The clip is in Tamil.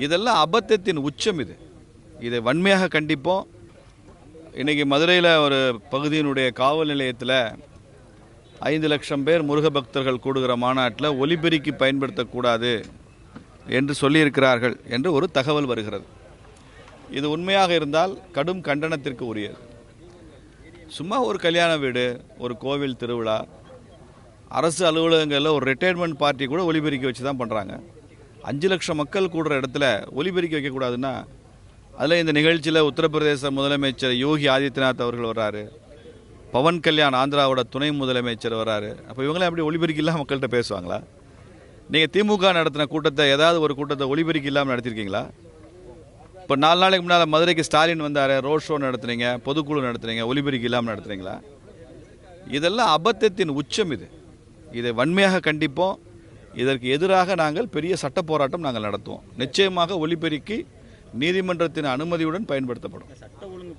இதெல்லாம் அபத்தத்தின் உச்சம். இதை வன்மையாக கண்டிப்போம். இன்றைக்கி மதுரையில் ஒரு பகுதியினுடைய காவல் நிலையத்தில் 5 லட்சம் பேர் முருக பக்தர்கள் கூடுகிற மாநாட்டில் ஒலிபெருக்கி பயன்படுத்தக்கூடாது என்று சொல்லியிருக்கிறார்கள் என்று ஒரு தகவல் வருகிறது. இது உண்மையாக இருந்தால் கடும் கண்டனத்திற்கு உரியது. சும்மா ஒரு கல்யாண வீடு, ஒரு கோவில் திருவிழா, அரசு அலுவலகங்களில் ஒரு ரிட்டையர்மெண்ட் பார்ட்டி கூட ஒலிபெருக்கி வச்சு தான் பண்ணுறாங்க. 5 லட்சம் மக்கள் கூடுற இடத்துல ஒலிபெருக்கி வைக்கக்கூடாதுன்னா, அதில் இந்த நிகழ்ச்சியில் உத்தரப்பிரதேச முதலமைச்சர் யோகி ஆதித்யநாத் அவர்கள் வர்றாரு, பவன் கல்யாண் ஆந்திராவோட துணை முதலமைச்சர் வர்றாரு. அப்போ இவங்களாம் எப்படி ஒலிபெருக்கி இல்லாமல் மக்கள்கிட்ட பேசுவாங்களா? நீங்கள் திமுக நடத்தின கூட்டத்தை, ஏதாவது ஒரு கூட்டத்தை ஒலிபெருக்கி இல்லாமல் நடத்திருக்கீங்களா? இப்போ 4 நாளைக்கு முன்னால் மதுரைக்கு ஸ்டாலின் வந்தார், ரோட் ஷோ நடத்துனீங்க, பொதுக்குழு நடத்துனீங்க, ஒலிபெருக்கி இல்லாமல் நடத்துனீங்களா? இதெல்லாம் அபத்தத்தின் உச்சம். இதை வன்மையாக கண்டிப்போம். இதற்கு எதிராக நாங்கள் பெரிய சட்ட போராட்டம் நாங்கள் நடத்துவோம். நிச்சயமாக ஒலிபெருக்கி நீதிமன்றத்தின் அனுமதியுடன் பயன்படுத்தப்படும்.